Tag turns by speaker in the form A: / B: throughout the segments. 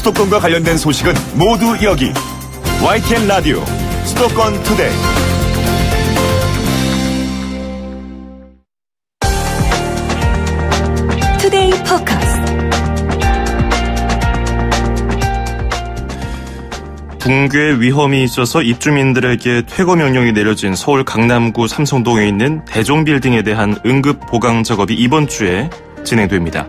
A: 수도권과 관련된 소식은 모두 여기. YTN 라디오 수도권 투데이.
B: 투데이 포커스.
C: 붕괴 위험이 있어서 입주민들에게 퇴거 명령이 내려진 서울 강남구 삼성동에 있는 대종빌딩에 대한 응급 보강 작업이 이번 주에 진행됩니다.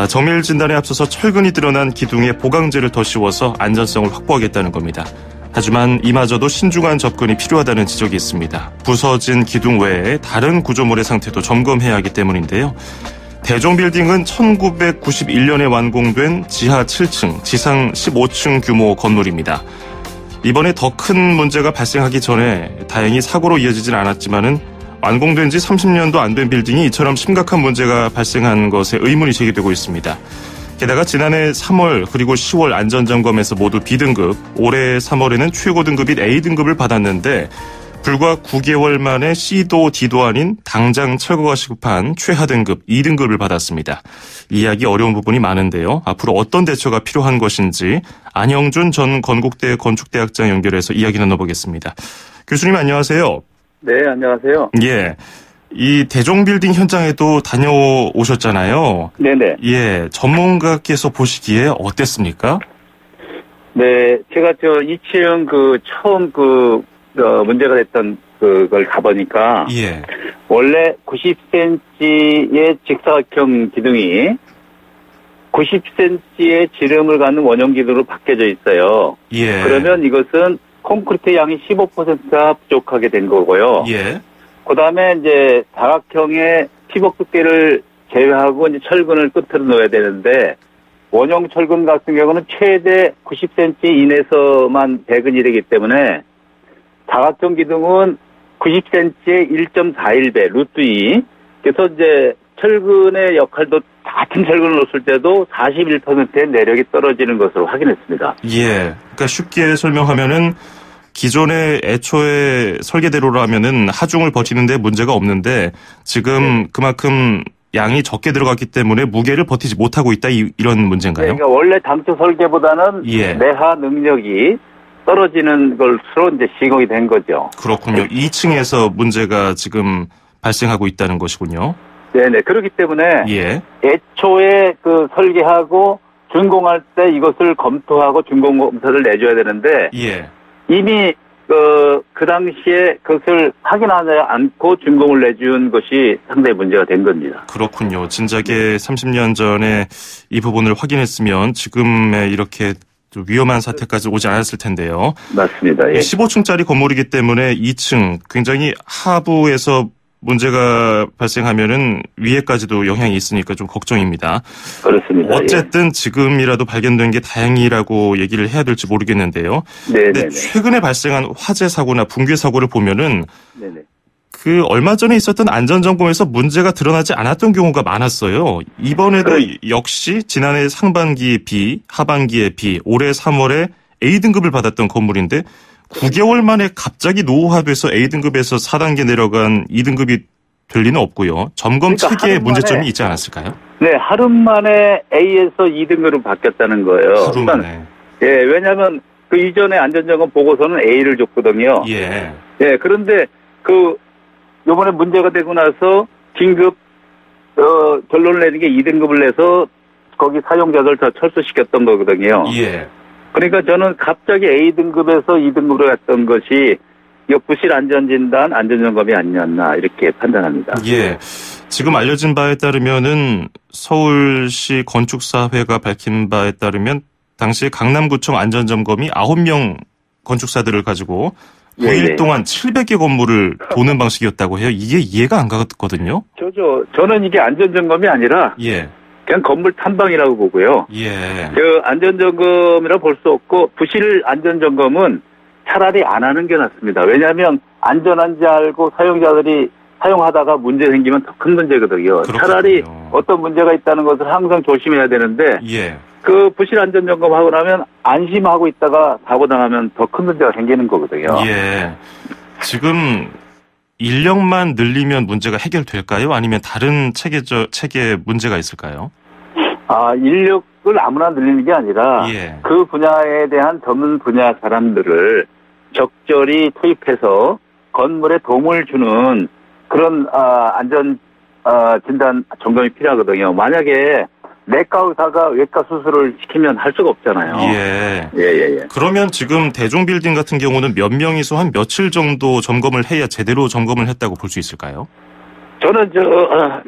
C: 정밀 진단에 앞서서 철근이 드러난 기둥에 보강제를 더 씌워서 안전성을 확보하겠다는 겁니다. 하지만 이마저도 신중한 접근이 필요하다는 지적이 있습니다. 부서진 기둥 외에 다른 구조물의 상태도 점검해야 하기 때문인데요. 대종빌딩은 1991년에 완공된 지하 7층, 지상 15층 규모 건물입니다. 이번에 더 큰 문제가 발생하기 전에 다행히 사고로 이어지진 않았지만은 완공된 지 30년도 안 된 빌딩이 이처럼 심각한 문제가 발생한 것에 의문이 제기되고 있습니다. 게다가 지난해 3월 그리고 10월 안전점검에서 모두 B등급, 올해 3월에는 최고 등급인 A등급을 받았는데 불과 9개월 만에 C도 D도 아닌 당장 철거가 시급한 최하 등급 2등급을 받았습니다. 이해하기 어려운 부분이 많은데요. 앞으로 어떤 대처가 필요한 것인지 안영준 전 건국대 건축대학장 연결해서 이야기 나눠보겠습니다. 교수님 안녕하세요.
D: 네, 안녕하세요.
C: 예. 이 대종빌딩 현장에도 다녀오셨잖아요.
D: 네네.
C: 예. 전문가께서 보시기에 어땠습니까?
D: 네, 제가 2층 처음 문제가 됐던 그걸 가보니까.
C: 예.
D: 원래 90cm의 직사각형 기둥이 90cm의 지름을 갖는 원형 기둥으로 바뀌어져 있어요.
C: 예.
D: 그러면 이것은 콘크리트 양이 15%가 부족하게 된 거고요.
C: 예.
D: 그 다음에 이제 다각형의 피복 두께를 제외하고 이제 철근을 끝으로 넣어야 되는데, 원형 철근 같은 경우는 최대 90cm 이내에서만 배근이 되기 때문에, 다각형 기둥은 90cm의 1.41배, 루트 2. 그래서 이제 철근의 역할도 같은 철근을 넣었을 때도 41%의 내력이 떨어지는 것으로 확인했습니다.
C: 예. 그러니까 쉽게 설명하면은 기존의 애초에 설계대로라면은 하중을 버티는데 문제가 없는데 지금 그만큼 양이 적게 들어갔기 때문에 무게를 버티지 못하고 있다 이런 문제인가요?
D: 그러니까 원래 당초 설계보다는
C: 예.
D: 내하 능력이 떨어지는 것으로 이제 시공이 된 거죠.
C: 그렇군요. 2층에서 문제가 지금 발생하고 있다는 것이군요.
D: 네네. 그렇기 때문에
C: 예.
D: 애초에 설계하고 준공할 때 이것을 검토하고 준공 검사를 내줘야 되는데
C: 예.
D: 이미 그 당시에 그것을 확인하지 않고 준공을 내준 것이 상당히 문제가 된 겁니다.
C: 그렇군요. 진작에 30년 전에 이 부분을 확인했으면 지금의 이렇게 좀 위험한 사태까지 오지 않았을 텐데요.
D: 맞습니다. 예.
C: 15층짜리 건물이기 때문에 2층 굉장히 하부에서 문제가 발생하면은 위에까지도 영향이 있으니까 좀 걱정입니다.
D: 그렇습니다.
C: 어쨌든 예. 지금이라도 발견된 게 다행이라고 얘기를 해야 될지 모르겠는데요.
D: 네네.
C: 최근에 발생한 화재 사고나 붕괴 사고를 보면은
D: 네네.
C: 얼마 전에 있었던 안전점검에서 문제가 드러나지 않았던 경우가 많았어요. 이번에도 역시 지난해 상반기에 B, 하반기에 B, 올해 3월에 A등급을 받았던 건물인데 9개월 만에 갑자기 노후화돼서 A등급에서 4단계 내려간 2등급이 될 리는 없고요. 점검 체계에 문제점이 있지 않았을까요?
D: 네, 하루 만에 A에서 2등급으로 바뀌었다는 거예요.
C: 하루 만에.
D: 예, 왜냐하면 그 이전에 안전점검 보고서는 A를 줬거든요.
C: 예.
D: 예, 그런데 요번에 문제가 되고 나서 긴급 결론을 내는 게 2등급을 내서 거기 사용자들 다 철수시켰던 거거든요.
C: 예.
D: 그러니까 저는 갑자기 A등급에서 2등급으로 갔던 것이 부실 안전진단, 안전점검이 아니었나 이렇게 판단합니다.
C: 예. 지금 알려진 바에 따르면은 서울시 건축사회가 밝힌 바에 따르면 당시 강남구청 안전점검이 9명 건축사들을 가지고 9일 동안 700개 건물을 도는 방식이었다고 해요. 이게 이해가 안 가거든요.
D: 저는 이게 안전점검이 아니라
C: 예.
D: 그냥 건물 탐방이라고 보고요.
C: 예.
D: 안전점검이라고 볼 수 없고 부실 안전점검은 차라리 안 하는 게 낫습니다. 왜냐하면 안전한지 알고 사용자들이 사용하다가 문제 생기면 더 큰 문제거든요.
C: 그렇군요.
D: 차라리 어떤 문제가 있다는 것을 항상 조심해야 되는데
C: 예.
D: 부실 안전점검하고 나면 안심하고 있다가 사고 당하면 더 큰 문제가 생기는 거거든요.
C: 예. 지금 인력만 늘리면 문제가 해결될까요? 아니면 다른 체계 문제가 있을까요?
D: 인력은 그걸 아무나 늘리는 게 아니라
C: 예.
D: 그 분야에 대한 전문 분야 사람들을 적절히 투입해서 건물에 도움을 주는 그런 안전 진단 점검이 필요하거든요. 만약에 내과 의사가 외과 수술을 시키면 할 수가 없잖아요.
C: 예.
D: 예.
C: 그러면 지금 대종빌딩 같은 경우는 몇 명이서 한 며칠 정도 점검을 해야 제대로 점검을 했다고 볼 수 있을까요?
D: 저는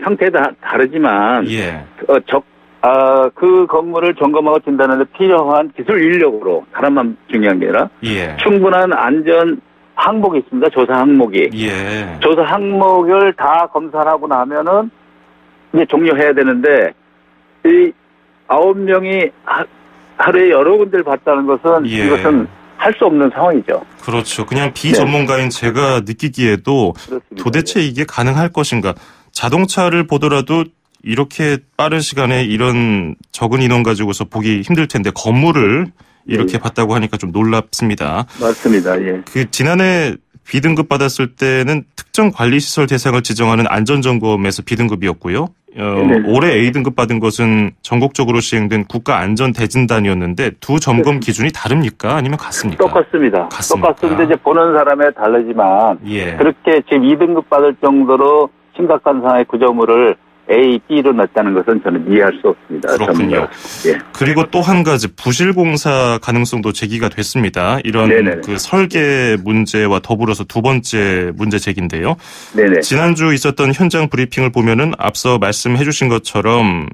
D: 형태가 다르지만
C: 예.
D: 그 건물을 점검하고 진단하는 데 필요한 기술 인력으로 사람만 중요한 게 아니라
C: 예.
D: 충분한 안전 항목이 있습니다. 조사 항목이.
C: 예.
D: 조사 항목을 다 검사를 하고 나면은 이제 종료해야 되는데 이 9명이 하루에 여러 군데를 봤다는 것은
C: 예.
D: 이것은 할 수 없는 상황이죠.
C: 그렇죠. 그냥 비전문가인 제가 느끼기에도
D: 그렇습니다.
C: 도대체 이게 가능할 것인가. 자동차를 보더라도 이렇게 빠른 시간에 이런 적은 인원 가지고서 보기 힘들 텐데 건물을 이렇게 봤다고 하니까 좀 놀랍습니다.
D: 맞습니다. 예.
C: 그 지난해 B등급 받았을 때는 특정 관리시설 대상을 지정하는 안전점검에서 B등급이었고요. 올해 A등급 받은 것은 전국적으로 시행된 국가안전대진단이었는데 두 점검 기준이 다릅니까? 아니면 같습니까?
D: 똑같습니다. 똑같습니다. 이제 보는 사람에 다르지만
C: 예.
D: 그렇게 지금 2등급 받을 정도로 심각한 상황의 구조물을 A, B로 냈다는 것은 저는 이해할 수 없습니다.
C: 그렇군요.
D: 예.
C: 그리고 또 한 가지 부실공사 가능성도 제기가 됐습니다. 이런
D: 네네.
C: 그 설계 문제와 더불어서 두 번째 문제 제기인데요.
D: 네네.
C: 지난주 있었던 현장 브리핑을 보면은 앞서 말씀해 주신 것처럼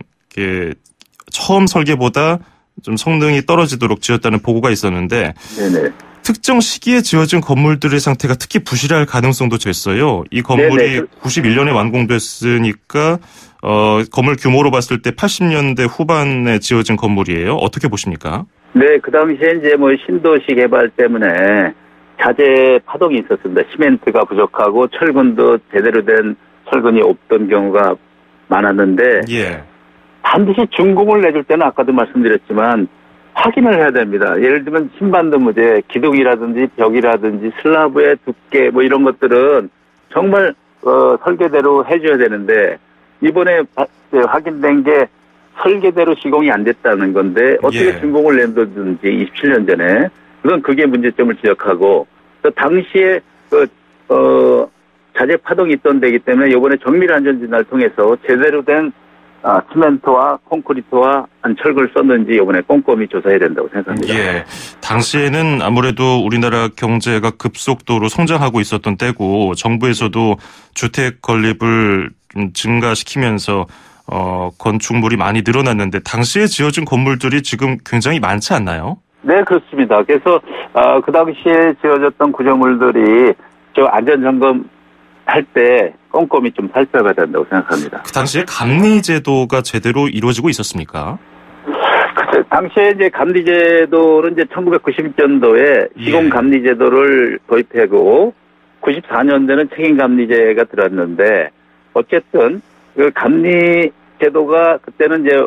C: 처음 설계보다 좀 성능이 떨어지도록 지었다는 보고가 있었는데
D: 네네.
C: 특정 시기에 지어진 건물들의 상태가 특히 부실할 가능성도 됐어요. 이 건물이
D: 네네.
C: 91년에 완공됐으니까 건물 규모로 봤을 때 80년대 후반에 지어진 건물이에요. 어떻게 보십니까?
D: 네, 그 당시에 이제 신도시 개발 때문에 자재 파동이 있었습니다. 시멘트가 부족하고 철근도 제대로 된 철근이 없던 경우가 많았는데
C: 예.
D: 반드시 준공을 내줄 때는 아까도 말씀드렸지만 확인을 해야 됩니다. 예를 들면 신반도 무제, 기둥이라든지 벽이라든지 슬라브의 두께 이런 것들은 정말 설계대로 해줘야 되는데 이번에 확인된 게 설계대로 시공이 안 됐다는 건데 어떻게
C: 예.
D: 준공을 낸다든지 27년 전에 그게 문제점을 지적하고 또 당시에 자재 파동이 있던 데이기 때문에 이번에 정밀 안전진단을 통해서 제대로 된 시멘트와 콘크리트와 철근을 썼는지 이번에 꼼꼼히 조사해야 된다고 생각합니다.
C: 예. 당시에는 아무래도 우리나라 경제가 급속도로 성장하고 있었던 때고 정부에서도 주택 건립을 좀 증가시키면서 건축물이 많이 늘어났는데 당시에 지어진 건물들이 지금 굉장히 많지 않나요?
D: 네, 그렇습니다. 그래서 그 당시에 지어졌던 구조물들이 저 안전점검 할 때 꼼꼼히 좀 살펴봐야 된다고 생각합니다.
C: 그 당시에 감리 제도가 제대로 이루어지고 있었습니까?
D: 그 당시에 이제 감리 제도는 이제 1990년도에 시공 감리 제도를 도입하고 94년도에는 책임 감리제가 들었는데 어쨌든 그 감리 제도가 그때는 이제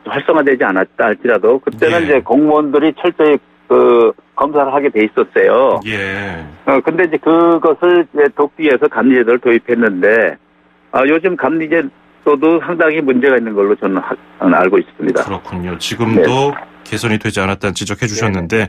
D: 활성화되지 않았다 할지라도 그때는 이제 공무원들이 철저히 검사를 하게 돼 있었어요.
C: 예.
D: 근데 이제 그것을 이제 돕기 위해서 감리제도를 도입했는데, 요즘 감리제도도 상당히 문제가 있는 걸로 저는 알고 있습니다.
C: 그렇군요. 지금도 개선이 되지 않았다는 지적해 주셨는데,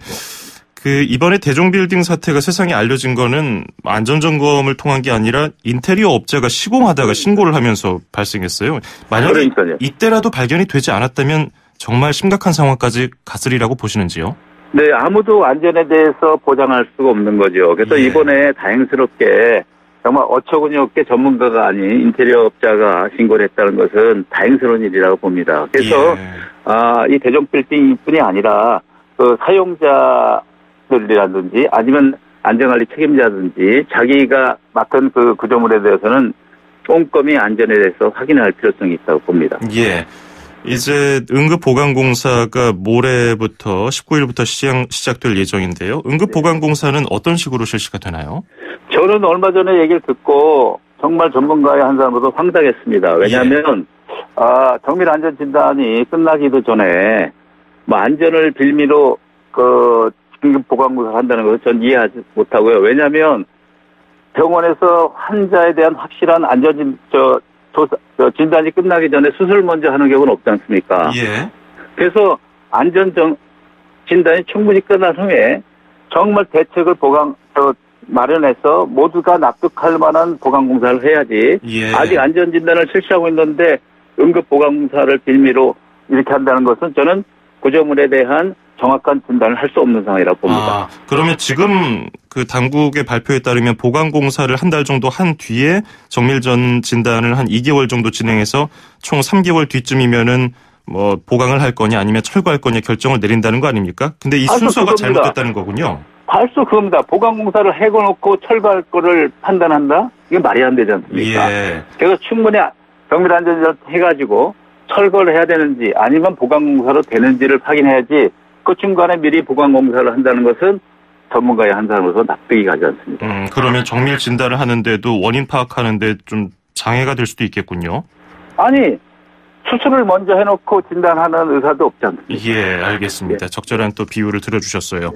C: 이번에 대종빌딩 사태가 세상에 알려진 거는 안전점검을 통한 게 아니라 인테리어 업자가 시공하다가 신고를 하면서 발생했어요. 만약에
D: 그러니까요.
C: 이때라도 발견이 되지 않았다면 정말 심각한 상황까지 갔으리라고 보시는지요?
D: 네, 아무도 안전에 대해서 보장할 수가 없는 거죠. 그래서 이번에 다행스럽게 정말 어처구니 없게 전문가가 아닌 인테리어 업자가 신고를 했다는 것은 다행스러운 일이라고 봅니다. 그래서 이 대종빌딩뿐이 아니라 사용자들이라든지 아니면 안전관리 책임자든지 자기가 맡은 그 구조물에 대해서는 꼼꼼히 안전에 대해서 확인할 필요성이 있다고 봅니다.
C: 예. 이제 응급보강공사가 모레부터 19일부터 시작될 예정인데요. 응급보강공사는 어떤 식으로 실시가 되나요?
D: 저는 얼마 전에 얘기를 듣고 정말 전문가의 한 사람으로서 황당했습니다. 왜냐하면 정밀 안전 진단이 끝나기도 전에 안전을 빌미로 응급보강공사를 한다는 것을 전 이해하지 못하고요. 왜냐하면 병원에서 환자에 대한 확실한 안전 진단이 끝나기 전에 수술 먼저 하는 경우는 없지 않습니까?
C: 예.
D: 그래서 안전 진단이 충분히 끝난 후에 정말 대책을 마련해서 모두가 납득할 만한 보강공사를 해야지.
C: 예.
D: 아직 안전진단을 실시하고 있는데 응급보강공사를 빌미로 이렇게 한다는 것은 저는 구조물에 대한 정확한 진단을 할 수 없는 상황이라고 봅니다.
C: 그러면 지금 그 당국의 발표에 따르면 보강공사를 한 달 정도 한 뒤에 정밀전 진단을 한 2개월 정도 진행해서 총 3개월 뒤쯤이면은 뭐 보강을 할 거냐 아니면 철거할 거냐 결정을 내린다는 거 아닙니까? 근데 이 순서가 잘못됐다는 거군요.
D: 발수 그겁니다. 보강공사를 해놓고 철거할 거를 판단한다? 이게 말이 안 되지 않습니까?
C: 예.
D: 그래서 충분히 정밀안전진단을 해가지고 철거를 해야 되는지 아니면 보강공사로 되는지를 확인해야지 그 중간에 미리 보강공사를 한다는 것은 전문가의 한 사람으로서 납득이 가지 않습니다.
C: 그러면 정밀 진단을 하는데도 원인 파악하는데 좀 장애가 될 수도 있겠군요.
D: 아니 수술을 먼저 해놓고 진단하는 의사도 없지 않습니까?
C: 예, 알겠습니다. 적절한 또 비유를 들어주셨어요.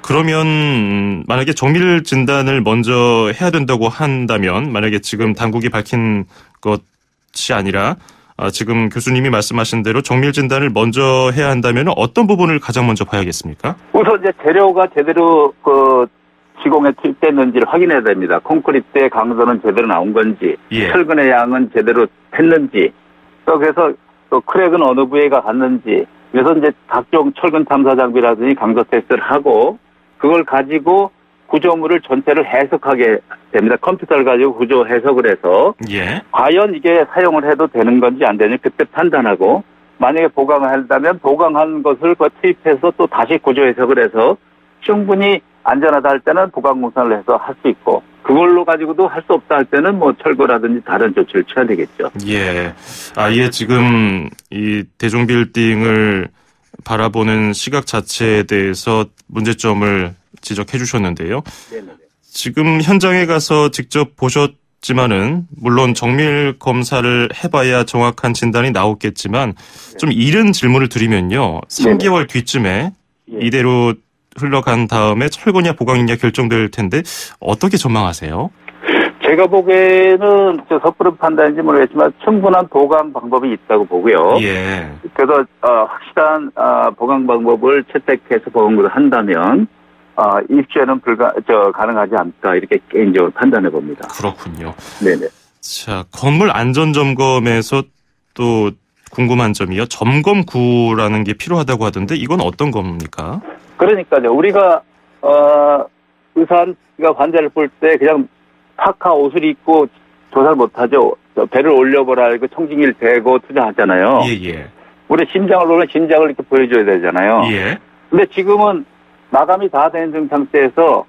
C: 그러면 만약에 정밀 진단을 먼저 해야 된다고 한다면 만약에 지금 당국이 밝힌 것이 아니라 지금 교수님이 말씀하신 대로 정밀 진단을 먼저 해야 한다면 어떤 부분을 가장 먼저 봐야겠습니까?
D: 우선 이제 재료가 제대로 시공에 투입됐는지를 확인해야 됩니다. 콘크리트의 강도는 제대로 나온 건지,
C: 예.
D: 철근의 양은 제대로 했는지, 그래서 또 크랙은 어느 부위가 갔는지, 그래서 이제 각종 철근 탐사 장비라든지 강도 테스트를 하고 그걸 가지고 구조물을 전체를 해석하게 됩니다. 컴퓨터를 가지고 구조 해석을 해서
C: 예.
D: 과연 이게 사용을 해도 되는 건지 안 되는지 그때 판단하고 만약에 보강을 한다면 보강한 것을 투입해서 또 다시 구조 해석을 해서 충분히 안전하다 할 때는 보강공사를 해서 할 수 있고 그걸로 가지고도 할 수 없다 할 때는 뭐 철거라든지 다른 조치를 취해야 되겠죠.
C: 예. 아예 지금 이 대종빌딩을 바라보는 시각 자체에 대해서 문제점을 지적해 주셨는데요.
D: 네네.
C: 지금 현장에 가서 직접 보셨지만은 물론 정밀 검사를 해봐야 정확한 진단이 나오겠지만 좀 이른 질문을 드리면요. 3개월 뒤쯤에 이대로 흘러간 다음에 철거냐 보강이냐 결정될 텐데 어떻게 전망하세요?
D: 제가 보기에는 섣부른 판단인지 모르겠지만 충분한 보강 방법이 있다고 보고요.
C: 예.
D: 그래서 확실한 보강 방법을 채택해서 보강을 한다면 입주에는 가능하지 않다 이렇게 개인적으로 판단해 봅니다.
C: 그렇군요.
D: 네네.
C: 자, 건물 안전 점검에서 또 궁금한 점이요. 점검구라는 게 필요하다고 하던데 이건 어떤 겁니까?
D: 그러니까요. 우리가 의사가 환자를 볼 때 그냥 파카 옷을 입고 조사를 못하죠. 배를 올려보라 이거 청진기를 대고 투자하잖아요.
C: 예예.
D: 우리 심장을 놓으면 심장을 이렇게 보여줘야 되잖아요.
C: 예.
D: 근데 지금은 마감이 다 된 상태에서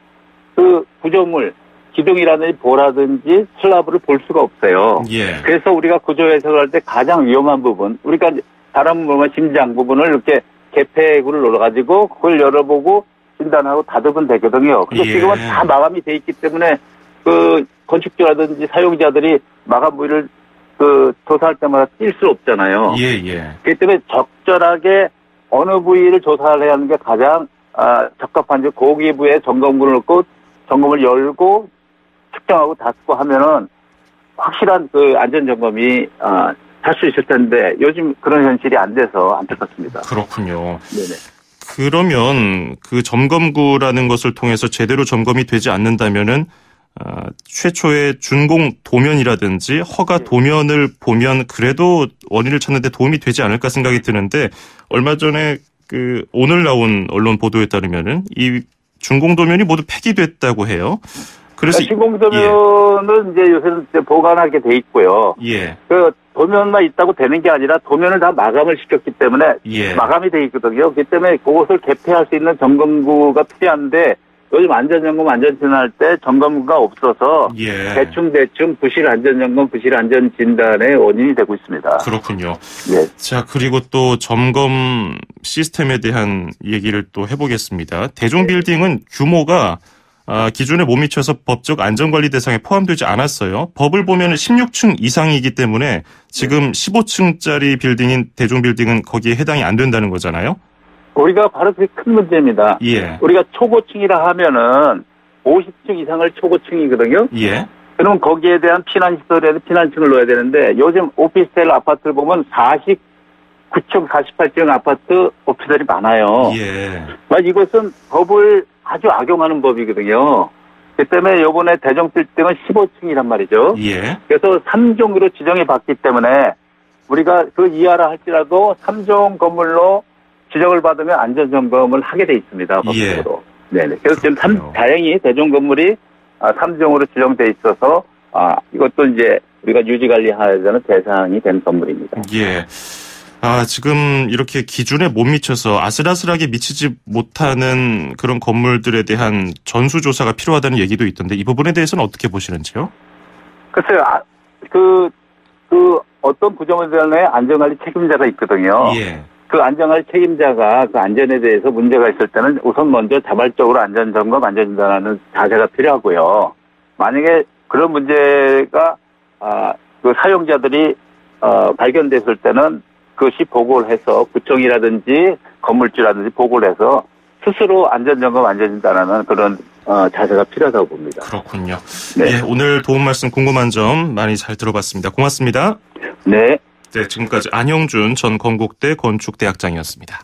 D: 그 구조물 기둥이라든지 보라든지 슬라브를 볼 수가 없어요.
C: 예.
D: 그래서 우리가 구조 해석을 할 때 가장 위험한 부분, 우리가 다른 부분 심장 부분을 이렇게 개폐구를 눌러가지고 그걸 열어보고 진단하고 다듬으면 되거든요. 근데
C: 예.
D: 지금은 다 마감이 돼 있기 때문에 그 건축주라든지 사용자들이 마감 부위를 조사할 때마다 뛸 수 없잖아요.
C: 예예.
D: 그렇기 때문에 적절하게 어느 부위를 조사를 해야 하는 게 가장 적합한지 고기 부위에 점검구를 넣고 점검을 열고 측정하고 닫고 하면은 확실한 안전 점검이 할 수 있을 텐데 요즘 그런 현실이 안 돼서 안타깝습니다.
C: 그렇군요.
D: 네네.
C: 그러면 그 점검구라는 것을 통해서 제대로 점검이 되지 않는다면은 최초의 준공 도면이라든지 허가 도면을 보면 그래도 원인을 찾는 데 도움이 되지 않을까 생각이 드는데 얼마 전에 오늘 나온 언론 보도에 따르면은 이 준공 도면이 모두 폐기됐다고 해요. 그래서
D: 준공 도면은 이제 요새는 보관하게 돼 있고요.
C: 예.
D: 도면만 있다고 되는 게 아니라 도면을 다 마감을 시켰기 때문에 마감이 돼 있거든요. 그렇기 때문에 그것을 개폐할 수 있는 점검구가 필요한데 요즘 안전점검 안전진단할 때 점검구가 없어서 대충 부실 안전점검 부실 안전진단의 원인이 되고 있습니다.
C: 그렇군요.
D: 네.
C: 자, 그리고 또 점검 시스템에 대한 얘기를 또 해보겠습니다. 대종빌딩은 규모가 기준에 못 미쳐서 법적 안전관리 대상에 포함되지 않았어요. 법을 보면 16층 이상이기 때문에 지금 15층짜리 빌딩인 대종빌딩은 거기에 해당이 안 된다는 거잖아요. 우리가
D: 바로 그게 큰 문제입니다.
C: 예.
D: 우리가 초고층이라 하면은 50층 이상을 초고층이거든요.
C: 예.
D: 그럼 거기에 대한 피난시설에도 피난층을 넣어야 되는데 요즘 오피스텔 아파트를 보면 49층, 48층 아파트 업체들이 많아요.
C: 예.
D: 이것은 법을 아주 악용하는 법이거든요. 그 때문에 이번에 대종빌딩은 15층이란 말이죠.
C: 예.
D: 그래서 3종으로 지정이 받기 때문에 우리가 그 이하라 할지라도 3종 건물로 지정을 받으면 안전점검을 하게 돼 있습니다. 법적으로.
C: 예.
D: 네네. 그래서 지금 다행히 대종 건물이 3종으로 지정돼 있어서 이것도 이제 우리가 유지관리해야 되는 대상이 된 건물입니다.
C: 예. 지금 이렇게 기준에 못 미쳐서 아슬아슬하게 미치지 못하는 그런 건물들에 대한 전수조사가 필요하다는 얘기도 있던데 이 부분에 대해서는 어떻게 보시는지요?
D: 글쎄요. 그 어떤 구조물들의 안전관리 책임자가 있거든요.
C: 예.
D: 그 안전관리 책임자가 그 안전에 대해서 문제가 있을 때는 우선 먼저 자발적으로 안전점검, 안전진단하는 자세가 필요하고요. 만약에 그런 문제가 그 사용자들이 발견됐을 때는 그것이 보고를 해서 구청이라든지 건물주라든지 보고를 해서 스스로 안전점검, 안전진단하는 그런 자세가 필요하다고 봅니다.
C: 그렇군요.
D: 네.
C: 예, 오늘 도움 말씀 궁금한 점 많이 잘 들어봤습니다. 고맙습니다.
D: 네.
C: 네, 지금까지 안형준 전 건국대 건축대학장이었습니다.